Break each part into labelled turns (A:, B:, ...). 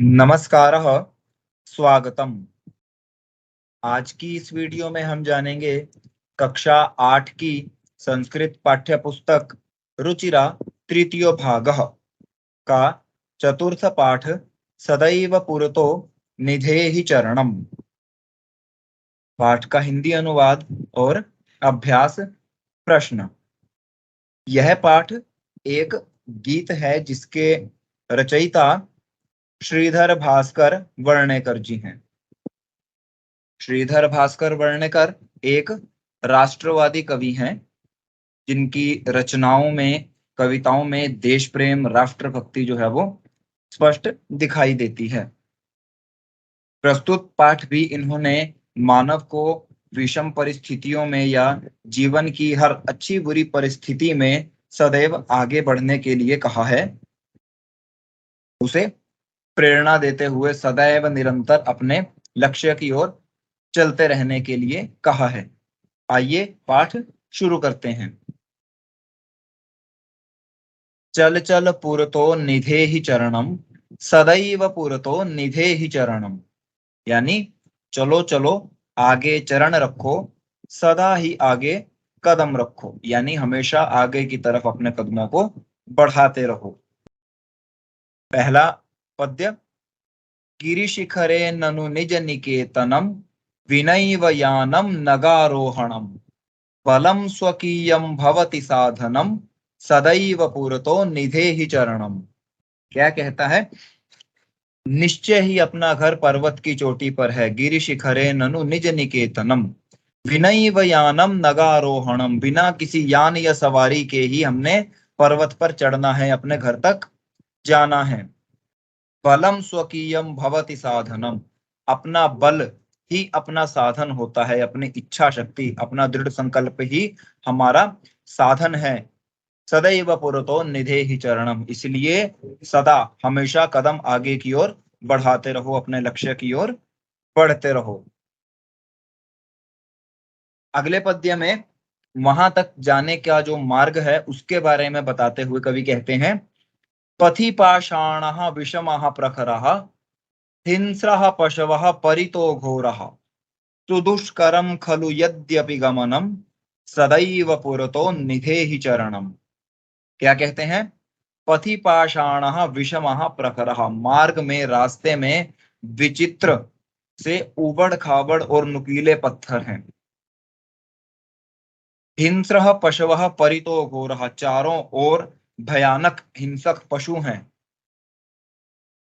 A: नमस्कारः, स्वागतम। आज की इस वीडियो में हम जानेंगे कक्षा 8 की संस्कृत पाठ्य पुस्तक रुचिरा तृतीयो भागः का चतुर्थ पाठ सदैव पुरतो निधेहि चरणम। पाठ का हिंदी अनुवाद और अभ्यास प्रश्न। यह पाठ एक गीत है जिसके रचयिता श्रीधर भास्कर वर्णेकर जी हैं। श्रीधर भास्कर वर्णेकर एक राष्ट्रवादी कवि हैं जिनकी रचनाओं में, कविताओं में देश प्रेम, राष्ट्रभक्ति जो है वो स्पष्ट दिखाई देती है। प्रस्तुत पाठ भी इन्होंने मानव को विषम परिस्थितियों में या जीवन की हर अच्छी बुरी परिस्थिति में सदैव आगे बढ़ने के लिए कहा है। उसे प्रेरणा देते हुए सदैव निरंतर अपने लक्ष्य की ओर चलते रहने के लिए कहा है। आइए पाठ शुरू करते हैं। चल चल पुरतो निधेहि चरणम, सदैव पुरतो निधेहि चरणम। यानी चलो चलो आगे चरण रखो, सदा ही आगे कदम रखो, यानी हमेशा आगे की तरफ अपने कदमों को बढ़ाते रहो। पहला पद्य। गिरिशिखरे ननु निज निकेतनम, विनैव यानम नगारोहणम, बलम स्वकीयम भवति साधनम, सदैव पुरतो निधेहि चरणम। क्या कहता है? निश्चय ही अपना घर पर्वत की चोटी पर है। गिरिशिखरे ननु निज निकेतनम, विनैव यानम नगारोहणम। बिना किसी यान या सवारी के ही हमने पर्वत पर चढ़ना है, अपने घर तक जाना है। बलम स्वकीयम भवति साधनम। अपना बल ही अपना साधन होता है, अपनी इच्छा शक्ति, अपना दृढ़ संकल्प ही हमारा साधन है। सदैव पुरतो निधेहि चरणम। इसलिए सदा हमेशा कदम आगे की ओर बढ़ाते रहो, अपने लक्ष्य की ओर बढ़ते रहो। अगले पद्य में वहां तक जाने का जो मार्ग है उसके बारे में बताते हुए कवि कहते हैं, पथि पाषाणः विषमः प्रखरः, हिंस्रः पशवः परितो घोरः, सुदुष्करं खलु यद्यपि गमनम, सदैव पुरतो निधेहि चरणम। क्या कहते हैं? पथि पाषाणः विषमः प्रखरः। मार्ग में, रास्ते में विचित्र से उबड़ खाबड़ और नुकीले पत्थर हैं। हिंस्रः पशवः परितो घोरः। चारों ओर भयानक हिंसक पशु हैं।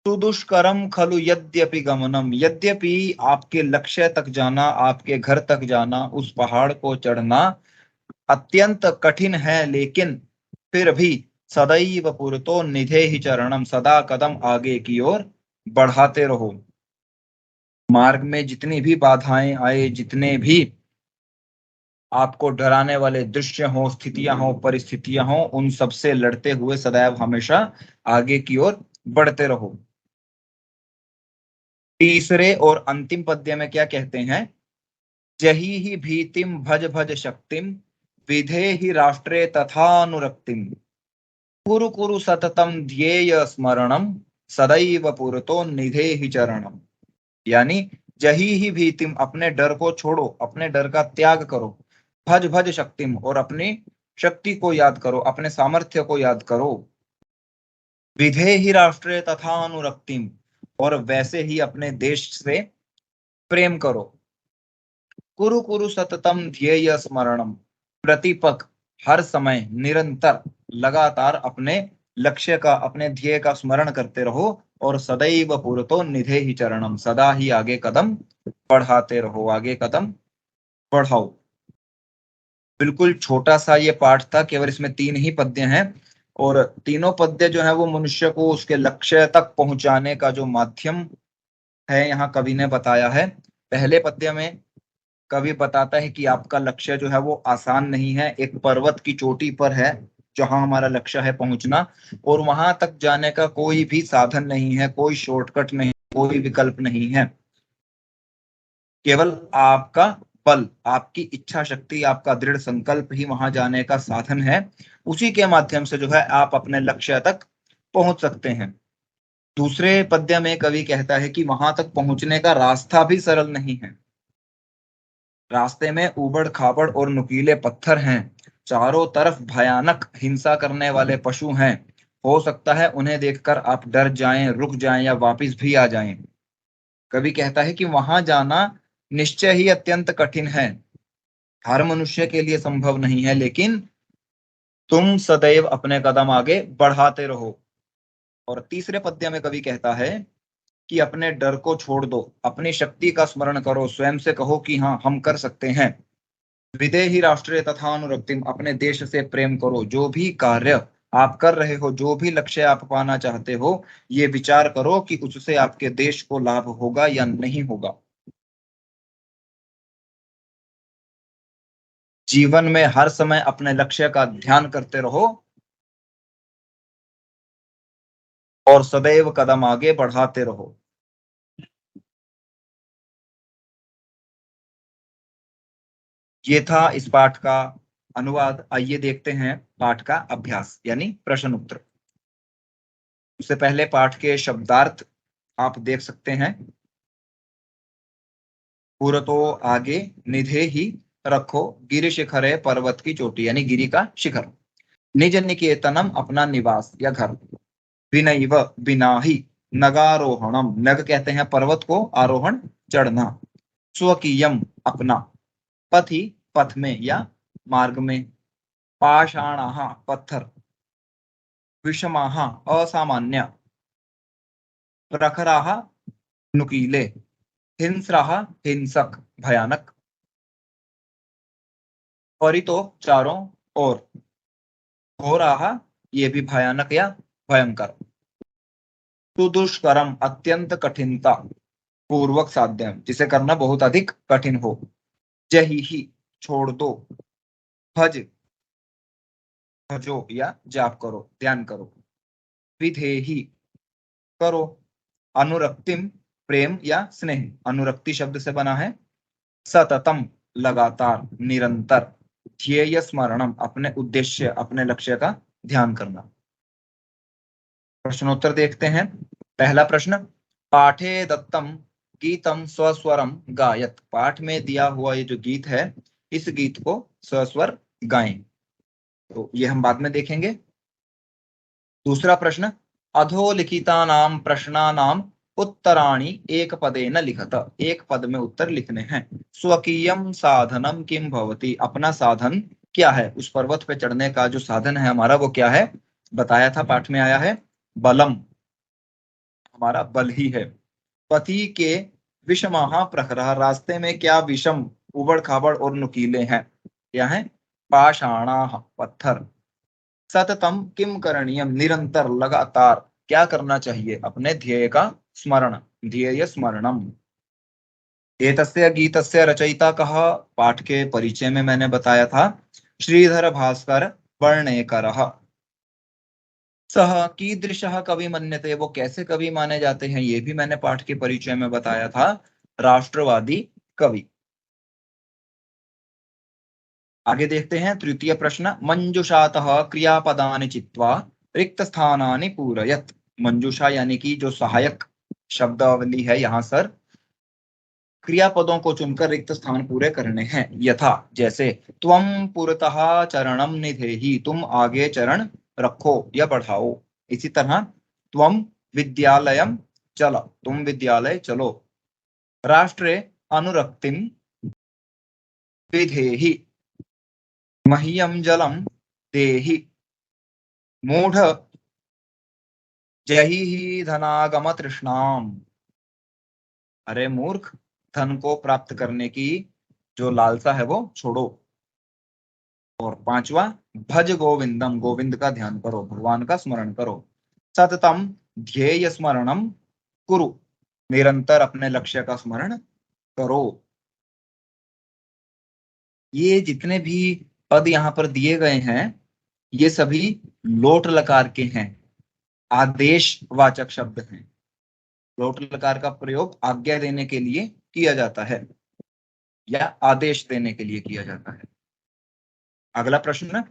A: सुदुष्करम खलु यद्यपि गमनम। यद्यपि आपके लक्ष्य तक जाना, आपके घर तक जाना, उस पहाड़ को चढ़ना अत्यंत कठिन है, लेकिन फिर भी सदैव पुरतो निधेहि चरणम। सदा कदम आगे की ओर बढ़ाते रहो। मार्ग में जितनी भी बाधाएं आए, जितने भी आपको डराने वाले दृश्य हो, स्थितियां हो, परिस्थितियां हो, उन सबसे लड़ते हुए सदैव हमेशा आगे की ओर बढ़ते रहो। तीसरे और अंतिम पद्य में क्या कहते हैं? जही ही भीतिम भज भज शक्तिम, विधेहि राष्ट्रे तथानुरक्तिम, कुरु कुरु सततम ध्येय स्मरणम, सदैव पुरतो निधेहि चरणम। यानी जही ही भीतिम, अपने डर को छोड़ो, अपने डर का त्याग करो। भज भज शक्तिम, और अपनी शक्ति को याद करो, अपने सामर्थ्य को याद करो। विधेहि राष्ट्रे तथानुरक्तिम, और वैसे ही अपने देश से प्रेम करो। कुरु कुरु सततम ध्येय स्मरणम। प्रतिपक, हर समय, निरंतर, लगातार अपने लक्ष्य का, अपने ध्येय का स्मरण करते रहो, और सदैव पुरतो निधेहि चरणम। सदा ही आगे कदम बढ़ाते रहो, आगे कदम बढ़ाओ। बिल्कुल छोटा सा ये पाठ था, केवल इसमें 3 ही पद्य हैं, और तीनों पद्य जो है वो मनुष्य को उसके लक्ष्य तक पहुंचाने का जो माध्यम है यहाँ कवि ने बताया है। पहले पद्य में कवि बताता है कि आपका लक्ष्य जो है वो आसान नहीं है, एक पर्वत की चोटी पर है जहां हमारा लक्ष्य है पहुंचना, और वहां तक जाने का कोई भी साधन नहीं है, कोई शॉर्टकट नहीं, कोई विकल्प नहीं है। केवल आपका बल, आपकी इच्छा शक्ति, आपका दृढ़ संकल्प ही वहां जाने का साधन है। उसी के माध्यम से जो है आप अपने लक्ष्य तक पहुंच सकते हैं। दूसरे पद्य में कवि कहता है कि वहां तक पहुंचने का रास्ता भी सरल नहीं है। रास्ते में ऊबड़ खाबड़ और नुकीले पत्थर हैं। चारों तरफ भयानक हिंसा करने वाले पशु हैं। हो सकता है उन्हें देखकर आप डर जाएं, रुक जाएं या वापस भी आ जाएं। कवि कहता है कि वहां जाना निश्चय ही अत्यंत कठिन है। हर मनुष्य के लिए संभव नहीं है, लेकिन तुम सदैव अपने कदम आगे बढ़ाते रहो। और तीसरे पद्य में कवि कहता है कि अपने डर को छोड़ दो, अपनी शक्ति का स्मरण करो, स्वयं से कहो कि हाँ, हम कर सकते हैं। विदेही राष्ट्रीय तथा अनुरक्तिम, अपने देश से प्रेम करो। जो भी कार्य आप कर रहे हो, जो भी लक्ष्य आप पाना चाहते हो, ये विचार करो कि उससे आपके देश को लाभ होगा या नहीं होगा। जीवन में हर समय अपने लक्ष्य का ध्यान करते रहो और सदैव कदम आगे बढ़ाते रहो। ये था इस पाठ का अनुवाद। आइए देखते हैं पाठ का अभ्यास यानी प्रश्न उत्तर। उससे पहले पाठ के शब्दार्थ आप देख सकते हैं। पुरतो आगे निधे ही रखो गिरि शिखरे, पर्वत की चोटी यानी गिरी का शिखर। निज निकेतनम, अपना निवास या घर। विनैव, बिना ही। नगारोहणम, नग कहते हैं पर्वत को, आरोहण चढ़ना। स्वकीयम, अपना। पथि, पथ में या मार्ग में। पाषाणाः, पत्थर। विषमाः, असामान्य। प्रखराः, नुकीले। हिंस्राः, हिंसक, भयानक। परितो, चारों ओर। घोराः, ये भी भयानक या भयंकर। सुदुष्करम, अत्यंत कठिनता पूर्वक साध्यम, जिसे करना बहुत अधिक कठिन हो। जही ही, छोड़ दो। भज, भजो या जाप करो, ध्यान करो। विधेहि, करो। अनुरक्तिम, प्रेम या स्नेह, अनुरक्ति शब्द से बना है। सततम, लगातार, निरंतर। ध्येय स्मरणम, अपने उद्देश्य, अपने लक्ष्य का ध्यान करना। प्रश्नोत्तर देखते हैं। पहला प्रश्न, पाठे दत्तम गीतम स्वस्वरम गायत। पाठ में दिया हुआ ये जो गीत है, इस गीत को स्वस्वर गाएं। तो ये हम बाद में देखेंगे। दूसरा प्रश्न, अधोलिखितानाम प्रश्नानाम उत्तराणि एक पदेन लिखत। एक पद में उत्तर लिखने हैं। स्वकीयम साधनम किम भवति, अपना साधन क्या है। उस पर्वत पे चढ़ने का जो साधन है हमारा, वो क्या है, बताया था, पाठ में आया है। बलम, हमारा बल ही है। पति के विषमाह प्रखरः, रास्ते में क्या विषम, उबड़ खाबड़ और नुकीले हैं। क्या है, पाषाणाः, पत्थर। सततम किम करणीयम, निरंतर, लगातार, क्या करना चाहिए, अपने ध्येय का स्मरण, ध्येय स्मरणम। एतस्य गीतस्य रचयिता कः, पाठ के परिचय में मैंने बताया था, श्रीधर भास्कर वर्णेकरः। सह कीदृशः कवि मन्यते, वो कैसे कवि माने जाते हैं, ये भी मैंने पाठ के परिचय में बताया था। राष्ट्रवादी कवि। आगे देखते हैं तृतीय प्रश्न, मंजुषातः क्रियापदानि चित्वा रिक्त स्थानानि पूरयत। मंजुषा यानी कि जो सहायक शब्दावली है, यहाँ सर क्रियापदों को चुनकर रिक्त स्थान पूरे करने हैं। यथा, जैसे, त्वम पुरतः चरणम निधेहि, तुम आगे चरण रखो या बढ़ाओ। इसी तरह, त्वम विद्यालयम चल, तुम विद्यालय चलो। राष्ट्रे अनुरक्तिम विधेहि, मह्यम जलम देहि। मूढ़ जहि ही धनागम तृष्णाम, अरे मूर्ख, धन को प्राप्त करने की जो लालसा है वो छोड़ो। और पांचवा, भज गोविंदम, गोविंद का ध्यान करो, भगवान का स्मरण करो। सततम ध्येय स्मरणम कुरु, निरंतर अपने लक्ष्य का स्मरण करो। ये जितने भी पद यहाँ पर दिए गए हैं, ये सभी लोट लकार के हैं, आदेशवाचक शब्द हैं। लोट लकार का प्रयोग आज्ञा देने के लिए किया जाता है या आदेश देने के लिए किया जाता है। अगला प्रश्न,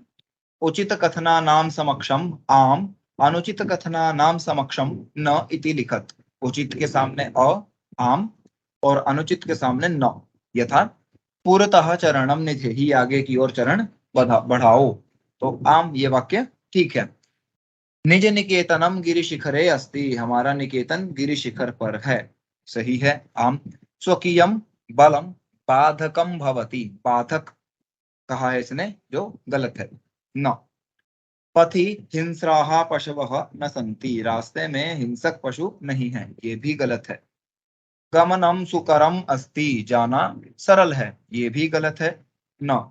A: उचित कथना नाम समक्षम आम अनुचित कथना नाम समक्षम न इति लिखत। उचित के सामने अ आम और अनुचित के सामने न। यथा पुरतः चरणम निधेहि, आगे की ओर चरण बढ़ाओ, तो आम ये वाक्य ठीक है। निज निकेतनम गिरिशिखरे अस्ति, हमारा निकेतन गिरिशिखर पर है, सही है आम। स्वकीयम बलम बाधकम भवति, बाधक कहा है इसने जो गलत है, न। पथि हिंस्राः पशवः न सन्ति, रास्ते में हिंसक पशु नहीं है, ये भी गलत है। गमनम सुकरम अस्ति, जाना सरल है, ये भी गलत है, न।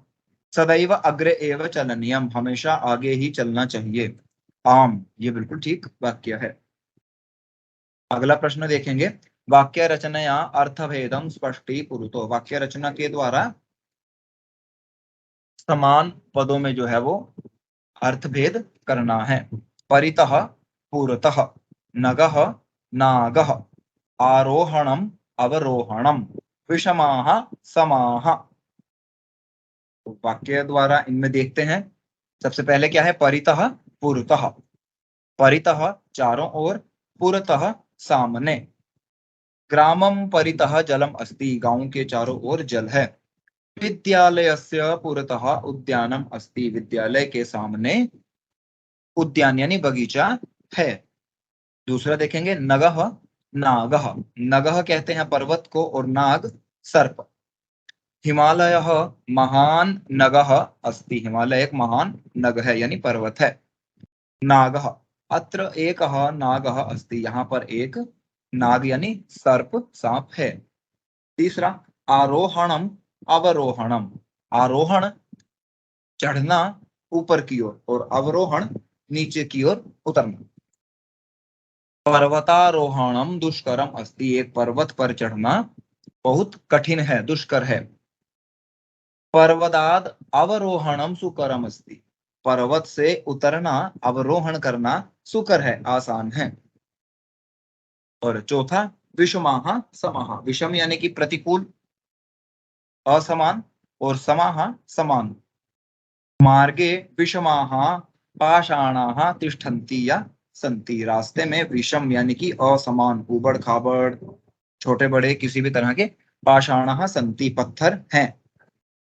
A: सदैव अग्रे एव चलनीयम, हमेशा आगे ही चलना चाहिए, आम ये बिल्कुल ठीक वाक्य है। अगला प्रश्न देखेंगे, वाक्य रचनया अर्थभेदम स्पष्टी पुरुतो, वाक्य रचना के द्वारा समान पदों में जो है वो अर्थभेद करना है। परितः पुरतः, नगः नागः, आरोहणम अवरोहणम, विषमाः समाः। तो वाक्य द्वारा इनमें देखते हैं, सबसे पहले क्या है, परितः पुरतः, परितः चारों ओर, पुरतः सामने। ग्रामम परितः जलम अस्ति, गांव के चारों ओर जल है। विद्यालयस्य पुरतः उद्यानम अस्ति, विद्यालय के सामने उद्यान यानी बगीचा है। दूसरा देखेंगे, नगः नागः, नगः कहते हैं पर्वत को और नाग सर्प। हिमालयः महान नगः अस्ति, हिमालय एक महान नग है यानी पर्वत है। नागः, अत्र एकः नागः अस्ति, यहाँ पर एक नाग यानी सर्प सांप है। तीसरा, आरोहणम अवरोहणम, आरोहण चढ़ना ऊपर की ओर और अवरोहण नीचे की ओर उतरना। पर्वतारोहणम दुष्करम अस्ति, एक पर्वत पर चढ़ना बहुत कठिन है, दुष्कर है। पर्वताद अवरोहणम सुकरम अस्ति, पर्वत से उतरना अवरोहण करना सुकर है, आसान है। और चौथा, विषमाः समाः, विषम यानी कि प्रतिकूल असमान और समाः समान। मार्गे विषमाः पाषाणाः तिष्ठन्ति या संति, रास्ते में विषम यानी कि असमान, उबड़ खाबड़ छोटे बड़े किसी भी तरह के पाषाणाः संति, पत्थर हैं।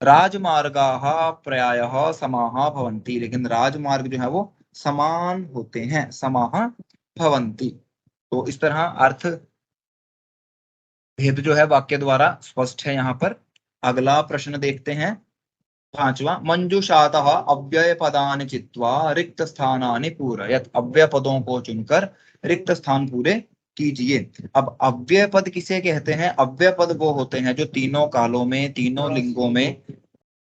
A: राजमार्गाः प्रायः समाः भवन्ति, लेकिन राजमार्ग जो है वो समान होते हैं, समाः भवन्ति। तो इस तरह अर्थ भेद जो है वाक्य द्वारा स्पष्ट है यहाँ पर। अगला प्रश्न देखते हैं, पांचवा, मंजूषातः अव्यय पदानि चित्वा रिक्त स्थानानि पूरयत, अव्यय पदों को चुनकर रिक्त स्थान पूरे कीजिए। अब अव्यय पद किसे कहते हैं, अव्यय पद वो होते हैं जो तीनों कालों में, तीनों लिंगों में,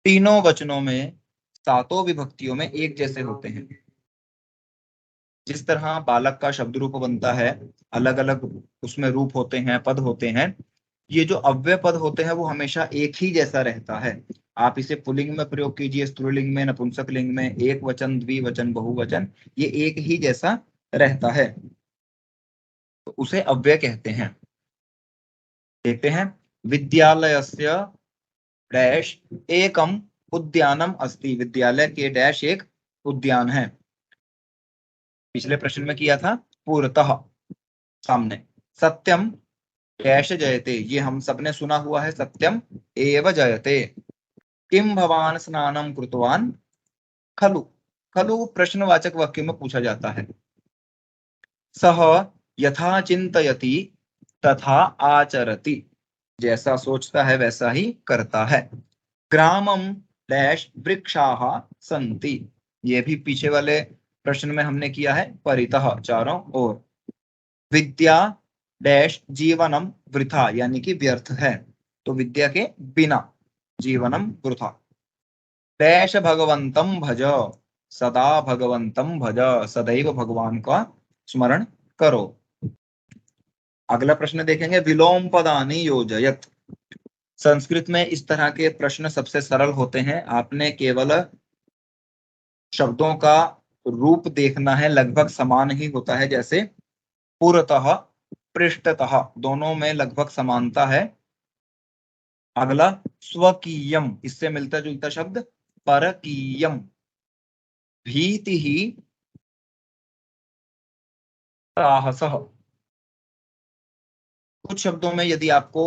A: तीनों वचनों में, सातों विभक्तियों में एक जैसे होते हैं। जिस तरह बालक का शब्द रूप बनता है, अलग अलग उसमें रूप होते हैं, पद होते हैं, ये जो अव्यय पद होते हैं वो हमेशा एक ही जैसा रहता है। आप इसे पुल्लिंग में प्रयोग कीजिए, स्त्रीलिंग में, नपुंसक लिंग में, एक वचन, द्विवचन, बहुवचन, ये एक ही जैसा रहता है, तो उसे अव्यय कहते हैं। देखते हैं, विद्यालयस्य डैश एकम उद्यानम अस्ति, विद्यालय के डैश एक उद्यान है। पिछले प्रश्न में किया था पूर्वतः सामने। सत्यम डैश जयते, ये हम सबने सुना हुआ है, सत्यम एव जयते। किम भवान स्नानम कृतवान खलु, खलु प्रश्नवाचक वाक्य में पूछा जाता है। सह यथा चिंतयति तथा आचरति, जैसा सोचता है वैसा ही करता है। ग्रामम डैश वृक्षाः सन्ति, ये भी पीछे वाले प्रश्न में हमने किया है, परितः चारों ओर। विद्या डैश जीवनम वृथा, यानी कि व्यर्थ है, तो विद्या के बिना जीवनम वृथा। डैश भगवंतम भज, सदा भगवंतम भज, सदैव भगवान का स्मरण करो। अगला प्रश्न देखेंगे, विलोम पदानि योजयत, संस्कृत में इस तरह के प्रश्न सबसे सरल होते हैं। आपने केवल शब्दों का रूप देखना है, लगभग समान ही होता है, जैसे पुरतः पृष्ठतः, दोनों में लगभग समानता है। अगला स्वकीयम, इससे मिलता जुलता शब्द परकीयम। भीति ही साहसः। कुछ शब्दों में यदि आपको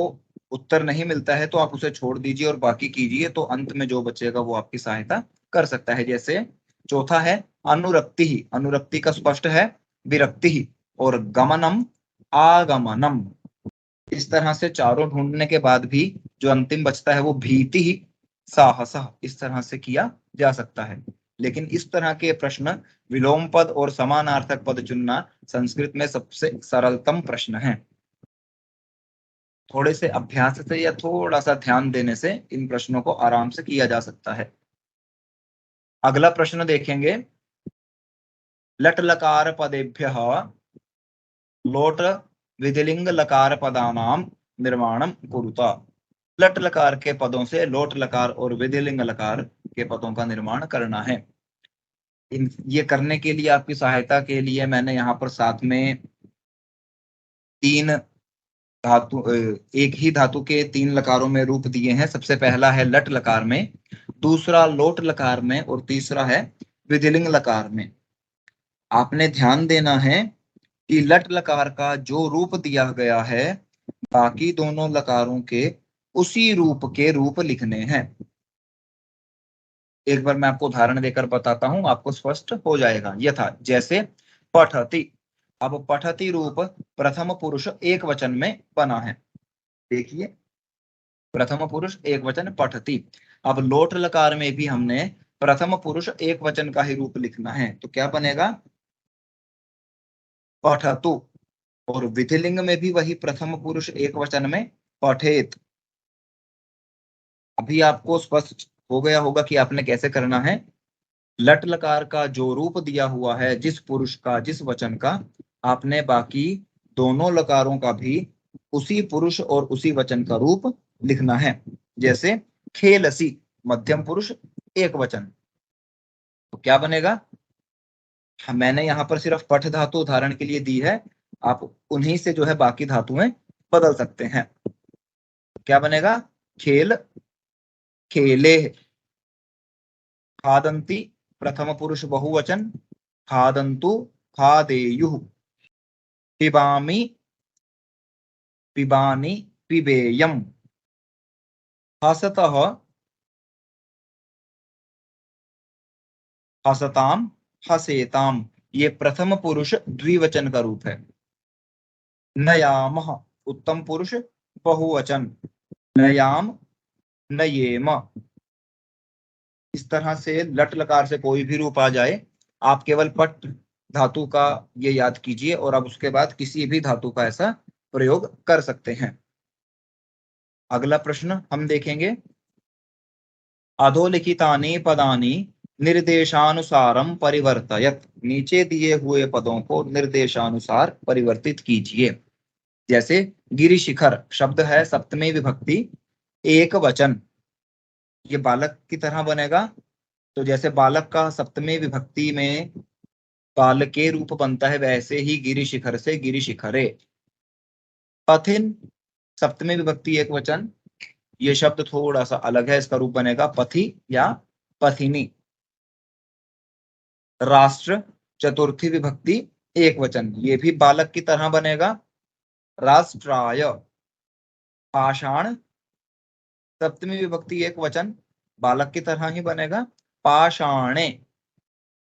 A: उत्तर नहीं मिलता है तो आप उसे छोड़ दीजिए और बाकी कीजिए, तो अंत में जो बचेगा वो आपकी सहायता कर सकता है। जैसे चौथा है अनुरक्ति ही, अनुरक्ति का स्पष्ट है विरक्ति ही, और गमनम आगमनम। इस तरह से चारों ढूंढने के बाद भी जो अंतिम बचता है वो भीति ही साहसः, इस तरह से किया जा सकता है। लेकिन इस तरह के प्रश्न, विलोम पद और समानार्थक पद चुनना संस्कृत में सबसे सरलतम प्रश्न है। थोड़े से अभ्यास से या थोड़ा सा ध्यान देने से इन प्रश्नों को आराम से किया जा सकता है। अगला प्रश्न देखेंगे, लट लकार पदेभ्यः लोट विधिलिंग लकार पदानाम निर्माणम कुरुता। लट लकार के पदों से लोट लकार और विधिलिंग लकार के पदों का निर्माण करना है। ये करने के लिए आपकी सहायता के लिए मैंने यहाँ पर साथ में तीन धातु, एक ही धातु के तीन लकारों में रूप दिए हैं। सबसे पहला है लट लकार में, दूसरा लोट लकार में, और तीसरा है विधिलिंग लकार में। आपने ध्यान देना है कि लट लकार का जो रूप दिया गया है बाकी दोनों लकारों के उसी रूप के रूप लिखने हैं। एक बार मैं आपको उदाहरण देकर बताता हूं, आपको स्पष्ट हो जाएगा। यथा जैसे पठति, अब पठति रूप प्रथम पुरुष एक वचन में बना है। देखिए प्रथम पुरुष एक वचन पठति। अब लोट लकार में भी हमने प्रथम पुरुष एक वचन का ही रूप लिखना है, तो क्या बनेगा पठतु। और विधिलिंग में भी वही प्रथम पुरुष एक वचन में पठेत। अभी आपको स्पष्ट हो गया होगा कि आपने कैसे करना है। लट लकार का जो रूप दिया हुआ है जिस पुरुष का जिस वचन का, आपने बाकी दोनों लकारों का भी उसी पुरुष और उसी वचन का रूप लिखना है। जैसे खेलसी मध्यम पुरुष एक वचन, तो क्या बनेगा, मैंने यहाँ पर सिर्फ पठ धातु उदाहरण के लिए दी है, आप उन्हीं से जो है बाकी धातुएं बदल सकते हैं। क्या बनेगा खेल खेले। खादंती प्रथम पुरुष बहुवचन खादंतु खादेयुः। पिबामि पिबानि पिबेयम्। हसतः हसताम हसेताम, ये प्रथम पुरुष द्विवचन का रूप है। नयामः उत्तम पुरुष बहुवचन नयाम नयेम। इस तरह से लट लकार से कोई भी रूप आ जाए, आप केवल पट धातु का ये याद कीजिए और अब उसके बाद किसी भी धातु का ऐसा प्रयोग कर सकते हैं। अगला प्रश्न हम देखेंगे, अधोलिखितानि पदानि निर्देशानुसारम परिवर्तयत। नीचे दिए हुए पदों को निर्देशानुसार परिवर्तित कीजिए। जैसे गिरि शिखर शब्द है सप्तमी विभक्ति एक वचन, ये बालक की तरह बनेगा। तो जैसे बालक का सप्तमी विभक्ति में बालके रूप बनता है, वैसे ही गिरि शिखर से गिरि शिखरे। पथिन सप्तमी विभक्ति एक वचन, ये शब्द थोड़ा सा अलग है, इसका रूप बनेगा पथि या पथिनी। राष्ट्र चतुर्थी विभक्ति एक वचन, ये भी बालक की तरह बनेगा राष्ट्राय। पाषाण सप्तमी विभक्ति एक वचन, बालक की तरह ही बनेगा पाषाणे।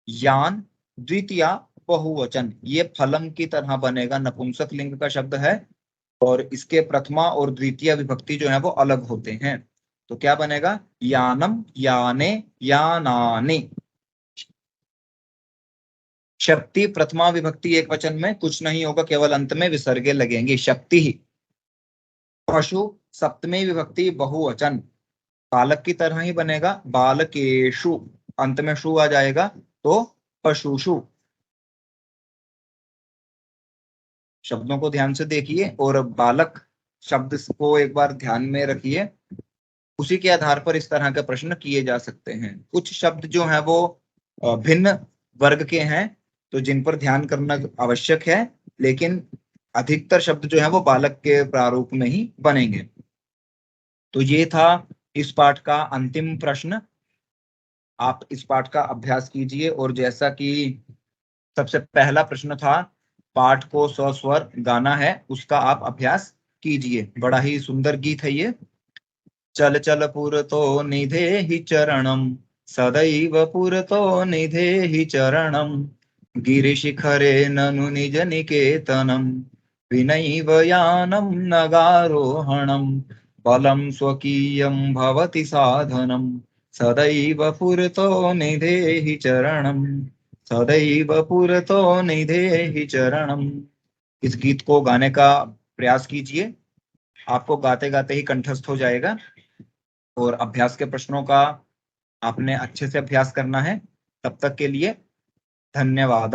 A: यान द्वितीया बहुवचन, ये फलम की तरह बनेगा, नपुंसक लिंग का शब्द है और इसके प्रथमा और द्वितीय विभक्ति जो है वो अलग होते हैं। तो क्या बनेगा यानम याने यानानि। शक्ति प्रथमा विभक्ति एक वचन में कुछ नहीं होगा, केवल अंत में विसर्गे लगेंगे शक्ति ही। पशु सप्तमी विभक्ति बहुवचन, बालक की तरह ही बनेगा बालकेशु, अंत में शु आ जाएगा तो पशुषु। शब्दों को ध्यान से देखिए और बालक शब्द को एक बार ध्यान में रखिए, उसी के आधार पर इस तरह के प्रश्न किए जा सकते हैं। कुछ शब्द जो है वो भिन्न वर्ग के हैं, तो जिन पर ध्यान करना आवश्यक है, लेकिन अधिकतर शब्द जो है वो बालक के प्रारूप में ही बनेंगे। तो ये था इस पाठ का अंतिम प्रश्न। आप इस पाठ का अभ्यास कीजिए और जैसा कि सबसे पहला प्रश्न था पाठ को स्वस्वर गाना है, उसका आप अभ्यास कीजिए। बड़ा ही सुंदर गीत है ये। चल चल पुरतो निधेहि चरणम, सदैव पुरतो निधेहि चरणम, गिरिशिखरे ननु निज निकेतनम, विनैव यानं नगारोहणं, बलं स्वकीयं भवति साधनं, सदैव पुरतो निधेहि चरणम, सदैव पुरतो निधेहि चरणम। इस गीत को गाने का प्रयास कीजिए, आपको गाते गाते ही कंठस्थ हो जाएगा। और अभ्यास के प्रश्नों का आपने अच्छे से अभ्यास करना है। तब तक के लिए धन्यवाद।